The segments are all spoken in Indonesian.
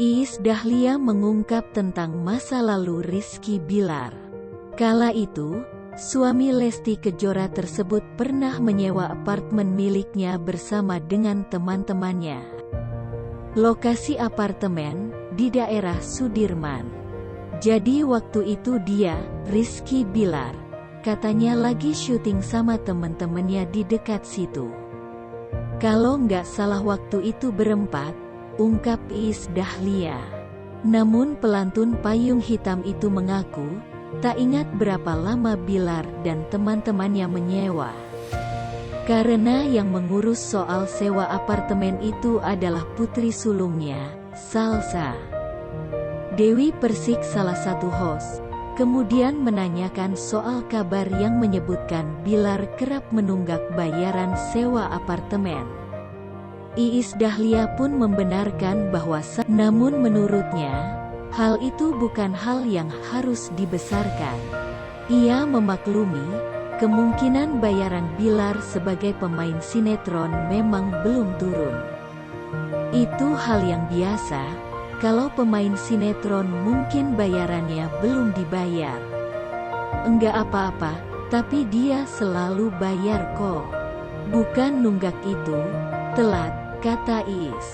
Iis Dahlia mengungkap tentang masa lalu Rizky Bilar. Kala itu, suami Lesti Kejora tersebut pernah menyewa apartemen miliknya bersama dengan teman-temannya. Lokasi apartemen di daerah Sudirman. Jadi waktu itu dia, Rizky Bilar, katanya lagi syuting sama temen-temennya di dekat situ. Kalau nggak salah waktu itu berempat, ungkap Iis Dahlia. Namun pelantun payung hitam itu mengaku, tak ingat berapa lama Bilar dan teman-temannya menyewa. Karena yang mengurus soal sewa apartemen itu adalah putri sulungnya, Salsa. Dewi Persik, salah satu host, kemudian menanyakan soal kabar yang menyebutkan Bilar kerap menunggak bayaran sewa apartemen. Iis Dahlia pun membenarkan bahwa namun menurutnya, hal itu bukan hal yang harus dibesarkan. Ia memaklumi, kemungkinan bayaran Bilar sebagai pemain sinetron memang belum turun. Itu hal yang biasa, kalau pemain sinetron mungkin bayarannya belum dibayar. Enggak apa-apa, tapi dia selalu bayar kok. Bukan nunggak itu, telat, kata Iis.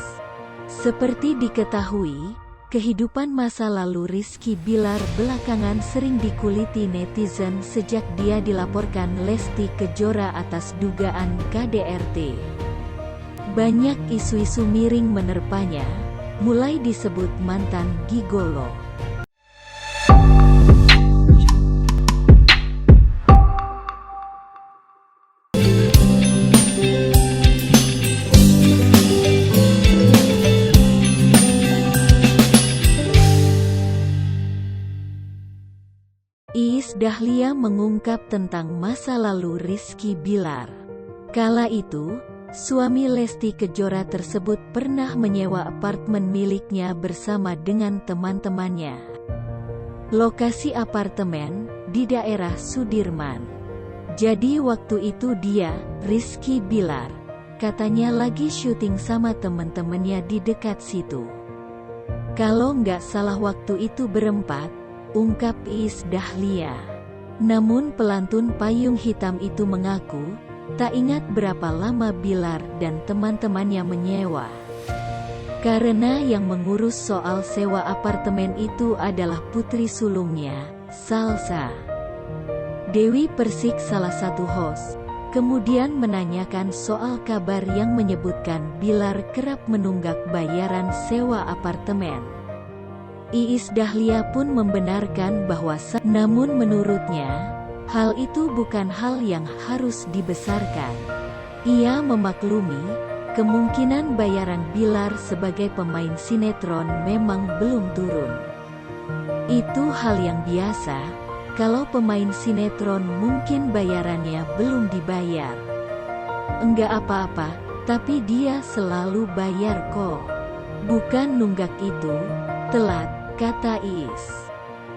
Seperti diketahui, kehidupan masa lalu Rizky Bilar belakangan sering dikuliti netizen sejak dia dilaporkan Lesti Kejora atas dugaan KDRT. Banyak isu-isu miring menerpanya, mulai disebut mantan gigolo. Iis Dahlia mengungkap tentang masa lalu Rizky Bilar. Kala itu, suami Lesti Kejora tersebut pernah menyewa apartemen miliknya bersama dengan teman-temannya. Lokasi apartemen di daerah Sudirman. Jadi waktu itu dia, Rizky Bilar, katanya lagi syuting sama temen-temennya di dekat situ. Kalau nggak salah waktu itu berempat, ungkap Iis Dahlia. Namun pelantun payung hitam itu mengaku, tak ingat berapa lama Bilar dan teman-temannya menyewa. Karena yang mengurus soal sewa apartemen itu adalah putri sulungnya, Salsa. Dewi Persik, salah satu host, kemudian menanyakan soal kabar yang menyebutkan Bilar kerap menunggak bayaran sewa apartemen. Iis Dahlia pun membenarkan bahwa namun menurutnya, hal itu bukan hal yang harus dibesarkan. Ia memaklumi, kemungkinan bayaran Bilar sebagai pemain sinetron memang belum turun. Itu hal yang biasa, kalau pemain sinetron mungkin bayarannya belum dibayar. Enggak apa-apa, tapi dia selalu bayar kok. Bukan nunggak itu, telat, kata Iis.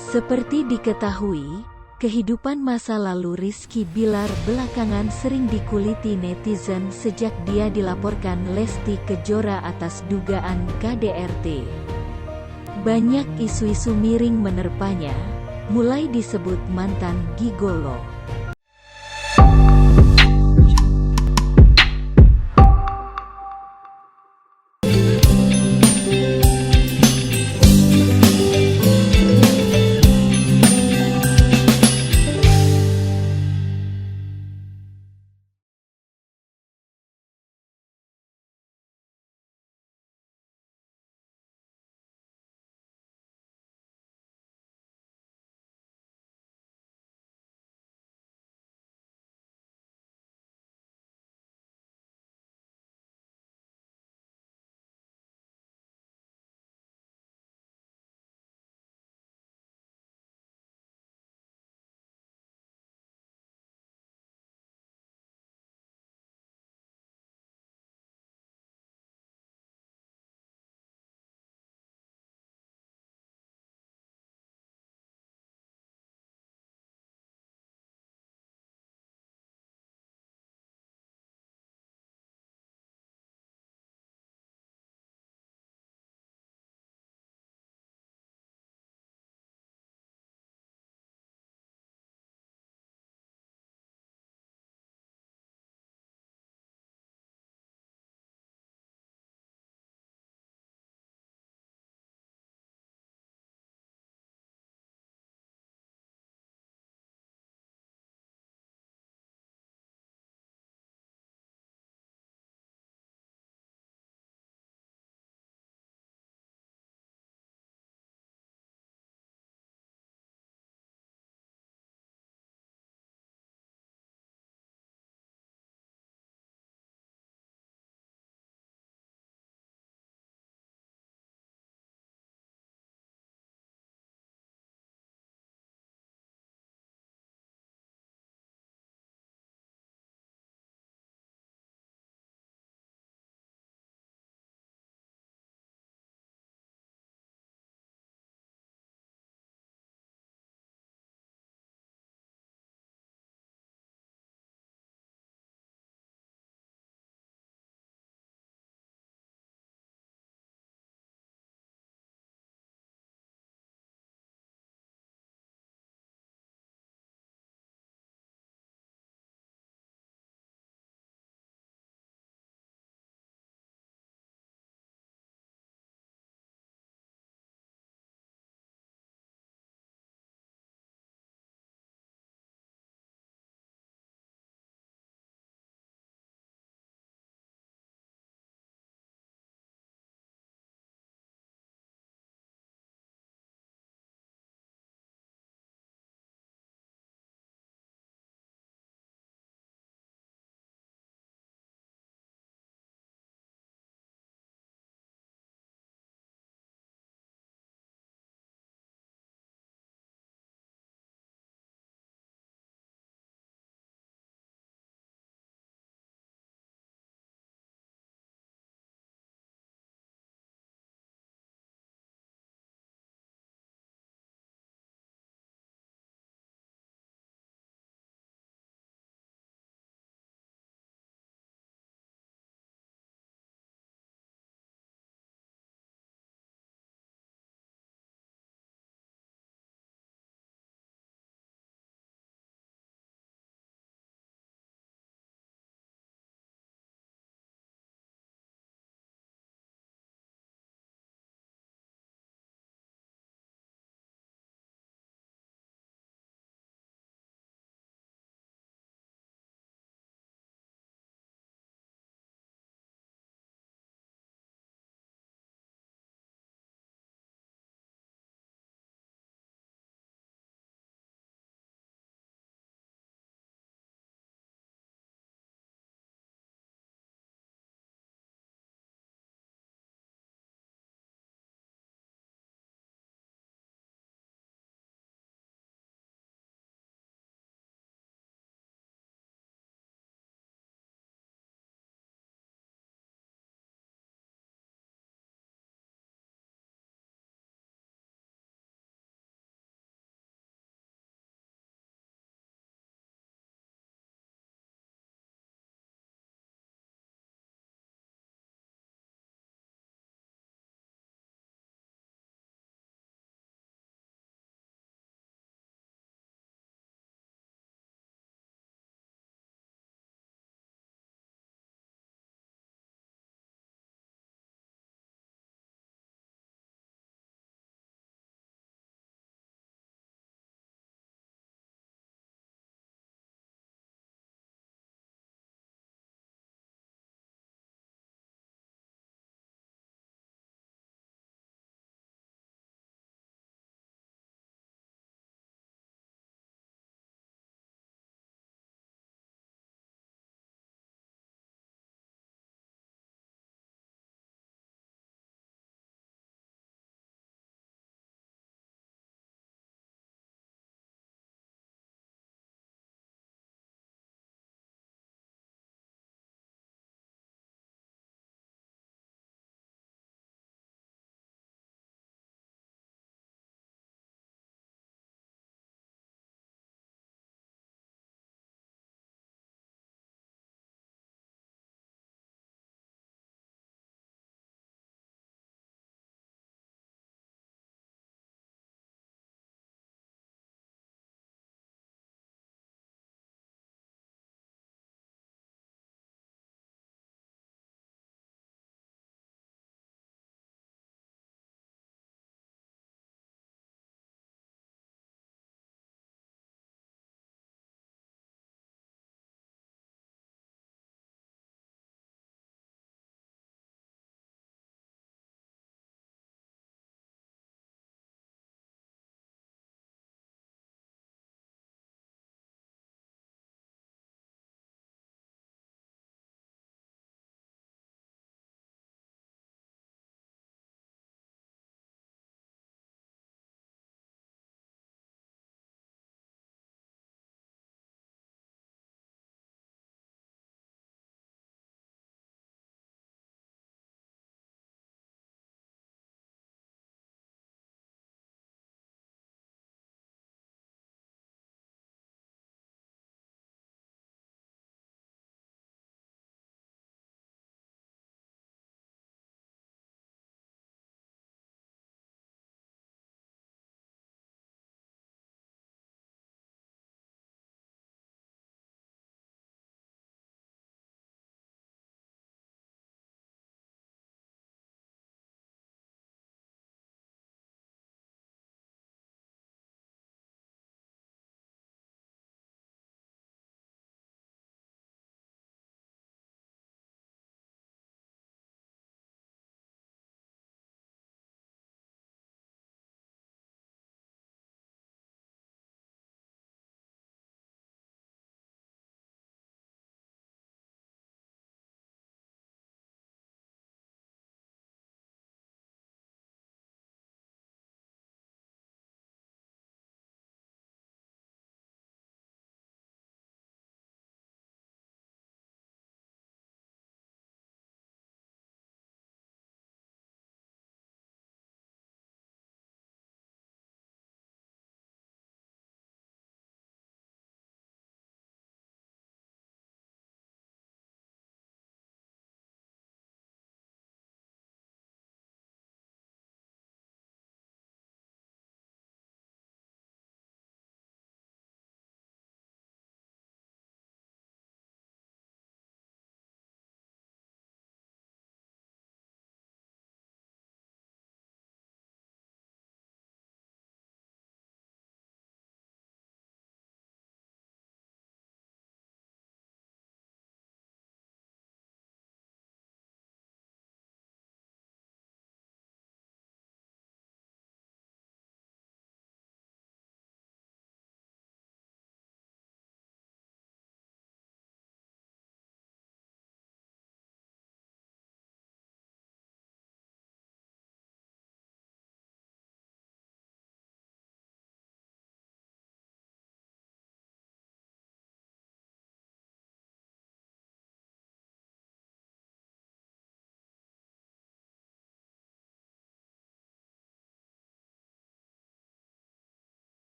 Seperti diketahui, kehidupan masa lalu Rizky Bilar belakangan sering dikuliti netizen sejak dia dilaporkan Lesti Kejora atas dugaan KDRT. Banyak isu-isu miring menerpanya, mulai disebut mantan gigolo.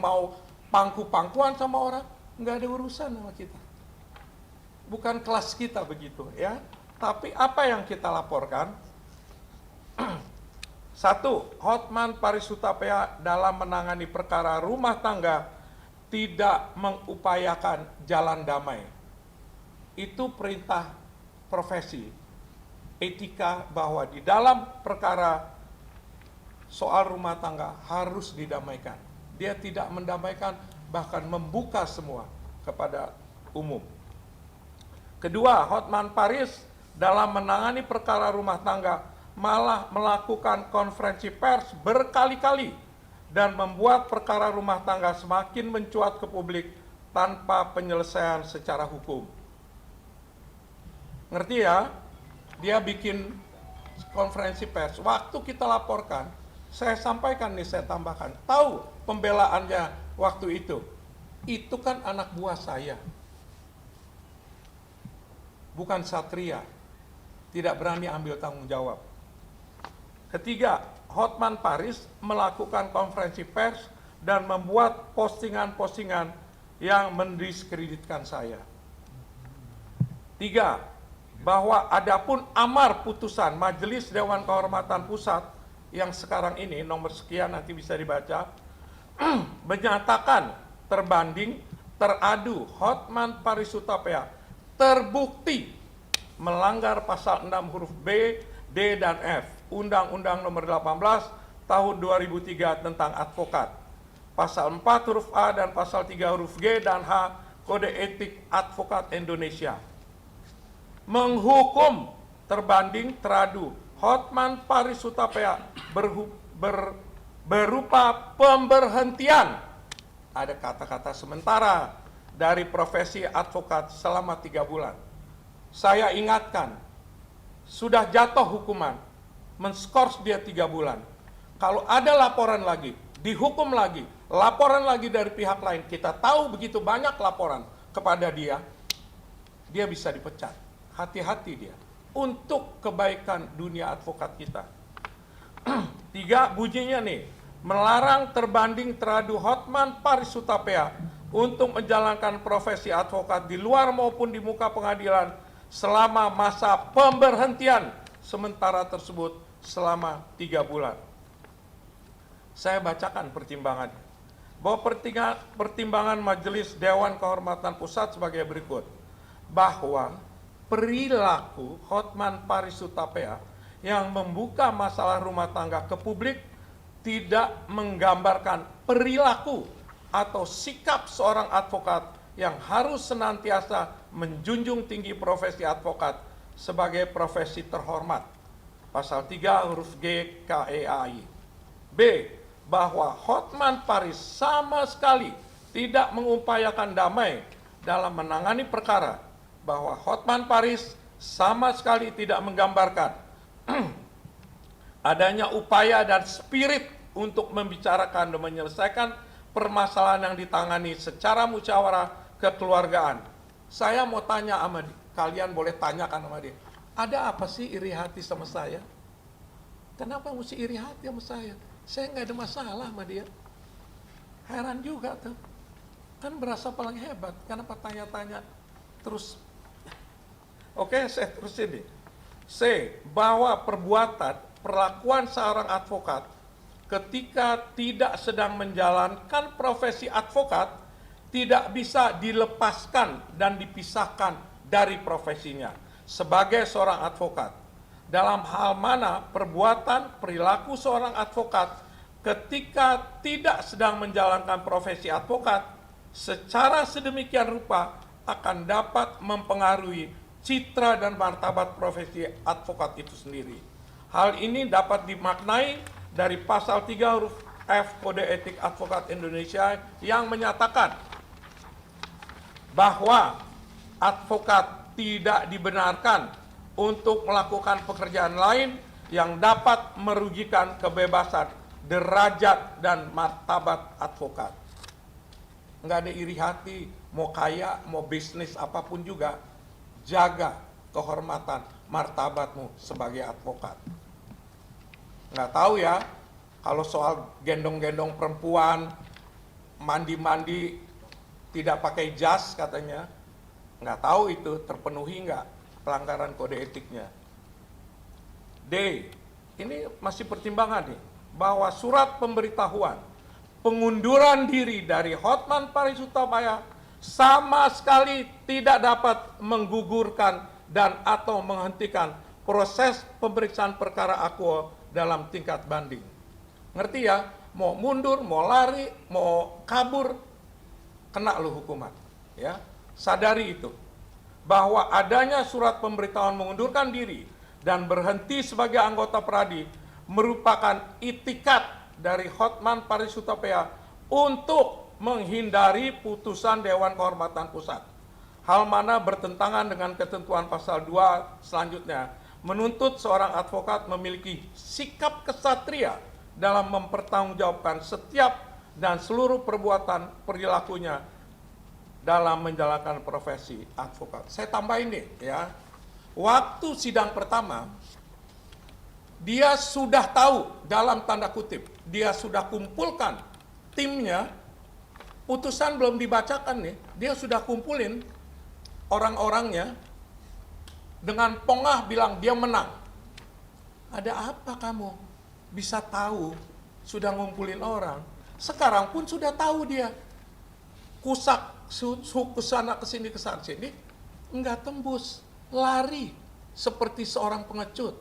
mau pangku-pangkuan sama orang, nggak ada urusan sama kita. Bukan kelas kita begitu ya. Tapi apa yang kita laporkan? Satu, Hotman Paris Hutapea dalam menangani perkara rumah tangga tidak mengupayakan jalan damai. Itu perintah profesi, etika bahwa di dalam perkara soal rumah tangga harus didamaikan. Dia tidak mendamaikan, bahkan membuka semua kepada umum. Kedua, Hotman Paris dalam menangani perkara rumah tangga malah melakukan konferensi pers berkali-kali dan membuat perkara rumah tangga semakin mencuat ke publik tanpa penyelesaian secara hukum. Ngerti ya? Dia bikin konferensi pers. Waktu kita laporkan, saya sampaikan nih, saya tambahkan. Tahu pembelaannya waktu itu? Itu kan anak buah saya. Bukan satria. Tidak berani ambil tanggung jawab. Ketiga, Hotman Paris melakukan konferensi pers dan membuat postingan-postingan yang mendiskreditkan saya. Tiga, bahwa adapun amar putusan Majelis Dewan Kehormatan Pusat yang sekarang ini nomor sekian nanti bisa dibaca, menyatakan terbanding teradu Hotman Paris Hutapea terbukti melanggar pasal 6 huruf B, D, dan F Undang-Undang nomor 18 tahun 2003 tentang advokat, pasal 4 huruf A dan pasal 3 huruf G dan H Kode Etik Advokat Indonesia. Menghukum terbanding teradu Hotman Paris Hutapea berupa pemberhentian, ada kata-kata sementara, dari profesi advokat selama 3 bulan. Saya ingatkan, sudah jatuh hukuman, men-skors dia 3 bulan. Kalau ada laporan lagi, dihukum lagi, laporan lagi dari pihak lain, kita tahu begitu banyak laporan kepada dia, dia bisa dipecat. Hati-hati dia, untuk kebaikan dunia advokat kita. 3, bunyinya nih, melarang terbanding teradu Hotman Paris Hutapea untuk menjalankan profesi advokat di luar maupun di muka pengadilan selama masa pemberhentian sementara tersebut selama 3 bulan. Saya bacakan pertimbangannya. Bahwa pertimbangan Majelis Dewan Kehormatan Pusat sebagai berikut. Bahwa perilaku Hotman Paris Hutapea yang membuka masalah rumah tangga ke publik tidak menggambarkan perilaku atau sikap seorang advokat yang harus senantiasa menjunjung tinggi profesi advokat sebagai profesi terhormat. Pasal 3 huruf G KEAI. B. Bahwa Hotman Paris sama sekali tidak mengupayakan damai dalam menangani perkara. Bahwa Hotman Paris sama sekali tidak menggambarkan adanya upaya dan spirit untuk membicarakan dan menyelesaikan permasalahan yang ditangani secara musyawarah kekeluargaan. Saya mau tanya sama kalian, boleh tanyakan sama dia. Ada apa sih iri hati sama saya? Kenapa mesti iri hati sama saya? Saya nggak ada masalah sama dia. Heran juga tuh. Kan berasa paling hebat. Kenapa tanya-tanya terus? Oke, saya terusin nih. C. Bahwa perlakuan seorang advokat ketika tidak sedang menjalankan profesi advokat tidak bisa dilepaskan dan dipisahkan dari profesinya sebagai seorang advokat. Dalam hal mana perbuatan perilaku seorang advokat ketika tidak sedang menjalankan profesi advokat secara sedemikian rupa akan dapat mempengaruhi citra dan martabat profesi advokat itu sendiri. Hal ini dapat dimaknai dari pasal 3 huruf F Kode Etik Advokat Indonesia yang menyatakan bahwa advokat tidak dibenarkan untuk melakukan pekerjaan lain yang dapat merugikan kebebasan, derajat, dan martabat advokat. Nggak ada iri hati, mau kaya, mau bisnis, apapun juga, jaga kehormatan, martabatmu sebagai advokat. Nggak tahu ya, kalau soal gendong-gendong perempuan, mandi-mandi tidak pakai jas katanya. Nggak tahu itu terpenuhi nggak pelanggaran kode etiknya. D, ini masih pertimbangan nih, bahwa surat pemberitahuan pengunduran diri dari Hotman Paris Hutapea sama sekali tidak dapat menggugurkan dan atau menghentikan proses pemeriksaan perkara akuo dalam tingkat banding. Ngerti ya? Mau mundur, mau lari, mau kabur, kena lu hukuman. Ya, sadari itu. Bahwa adanya surat pemberitahuan mengundurkan diri dan berhenti sebagai anggota Pradi merupakan itikat dari Hotman Paris Hutapea untuk menghindari putusan Dewan Kehormatan Pusat. Hal mana bertentangan dengan ketentuan pasal 2 selanjutnya, menuntut seorang advokat memiliki sikap kesatria dalam mempertanggungjawabkan setiap dan seluruh perbuatan perilakunya dalam menjalankan profesi advokat. Saya tambahin nih ya, waktu sidang pertama, dia sudah tahu, dalam tanda kutip, dia sudah kumpulkan timnya, putusan belum dibacakan nih, dia sudah kumpulin orang-orangnya, dengan pongah bilang dia menang. Ada apa kamu? Bisa tahu, sudah ngumpulin orang. Sekarang pun sudah tahu dia. Kusak, kesana kesini kesana sini, enggak tembus, lari seperti seorang pengecut.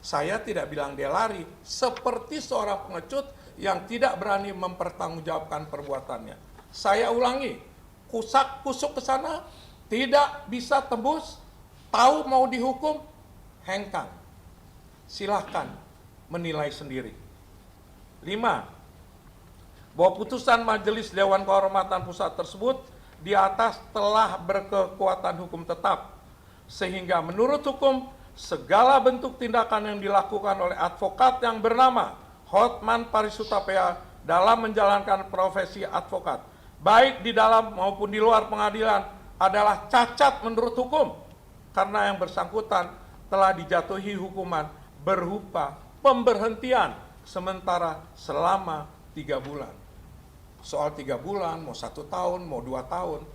Saya tidak bilang dia lari, seperti seorang pengecut yang tidak berani mempertanggungjawabkan perbuatannya. Saya ulangi, kusuk ke sana, tidak bisa tembus, tahu mau dihukum, hengkang. Silahkan menilai sendiri. 5. Bahwa putusan Majelis Dewan Kehormatan Pusat tersebut di atas telah berkekuatan hukum tetap, sehingga menurut hukum segala bentuk tindakan yang dilakukan oleh advokat yang bernama Hotman Paris Hutapea dalam menjalankan profesi advokat, baik di dalam maupun di luar pengadilan, adalah cacat menurut hukum, karena yang bersangkutan telah dijatuhi hukuman berupa pemberhentian sementara selama 3 bulan. Soal 3 bulan, mau 1 tahun, mau 2 tahun,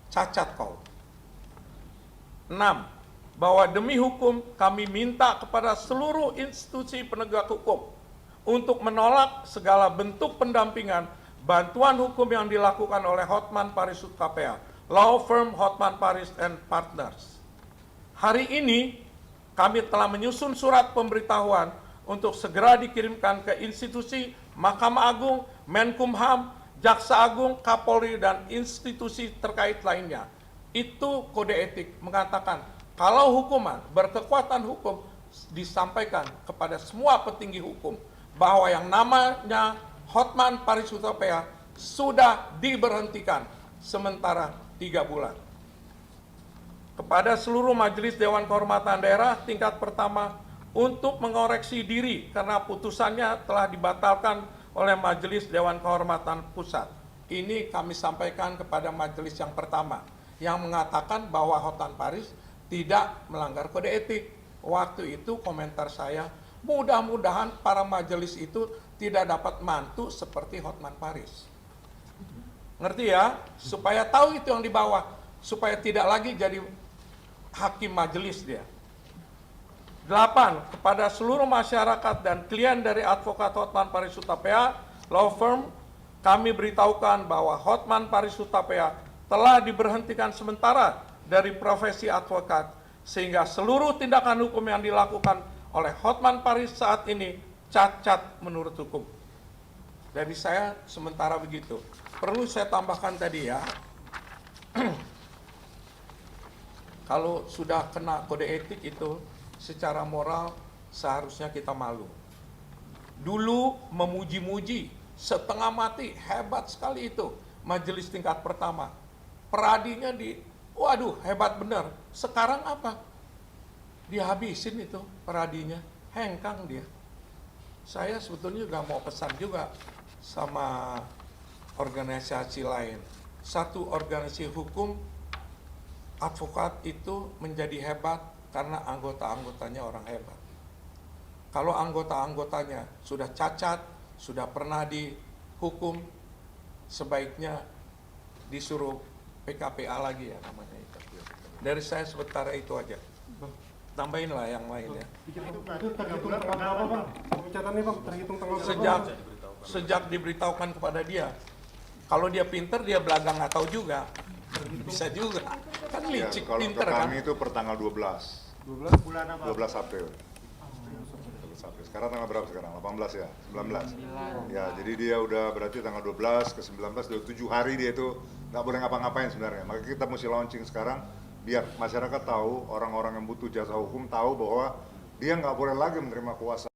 cacat kau. 6. Bahwa demi hukum kami minta kepada seluruh institusi penegak hukum untuk menolak segala bentuk pendampingan bantuan hukum yang dilakukan oleh Hotman Paris Hutapea, law firm Hotman Paris and Partners. Hari ini kami telah menyusun surat pemberitahuan untuk segera dikirimkan ke institusi Mahkamah Agung, Menkumham, Jaksa Agung, Kapolri, dan institusi terkait lainnya. Itu kode etik mengatakan kalau hukuman berkekuatan hukum disampaikan kepada semua petinggi hukum bahwa yang namanya Hotman Paris Hutapea sudah diberhentikan sementara 3 bulan. Kepada seluruh Majelis Dewan Kehormatan Daerah tingkat pertama untuk mengoreksi diri karena putusannya telah dibatalkan oleh Majelis Dewan Kehormatan Pusat. Ini kami sampaikan kepada majelis yang pertama yang mengatakan bahwa Hotman Paris tidak melanggar kode etik. Waktu itu komentar saya, mudah-mudahan para majelis itu tidak dapat mantu seperti Hotman Paris. Ngerti ya? Supaya tahu itu yang di bawah, supaya tidak lagi jadi hakim majelis dia. 8. Kepada seluruh masyarakat dan klien dari advokat Hotman Paris Hutapea law firm, kami beritahukan bahwa Hotman Paris Hutapea telah diberhentikan sementara dari profesi advokat, sehingga seluruh tindakan hukum yang dilakukan oleh Hotman Paris saat ini cacat menurut hukum. Dari saya sementara begitu. Perlu saya tambahkan tadi ya, kalau sudah kena kode etik itu secara moral seharusnya kita malu. Dulu memuji-muji setengah mati, hebat sekali itu majelis tingkat pertama. Peradinya waduh hebat benar. Sekarang apa? Dihabisin itu peradinya, hengkang dia. Saya sebetulnya juga mau pesan juga sama organisasi lain. Satu organisasi hukum, advokat itu menjadi hebat karena anggota-anggotanya orang hebat. Kalau anggota-anggotanya sudah cacat, sudah pernah dihukum, sebaiknya disuruh PKPA lagi ya namanya itu. Dari saya sementara itu aja. Tambahin lah yang lain ya. Itu terhitung tanggal berapa Bang? Pemecatannya Bang, terhitung tanggal berapa? Sejak diberitahukan kepada dia. Kalau dia pinter, dia belagang nggak tahu juga. Bisa juga. Kan Ya, licik, kalau pinter untuk kan. kami itu per tanggal 12 bulan apa? 12 April. 12 April. Sekarang tanggal berapa sekarang? 18 ya? 19? Ya, jadi dia udah berarti tanggal 12 ke 19, udah 7 hari dia itu nggak boleh ngapa-ngapain sebenarnya. Maka kita mesti launching sekarang, biar masyarakat tahu, orang-orang yang butuh jasa hukum tahu bahwa dia nggak boleh lagi menerima kuasa.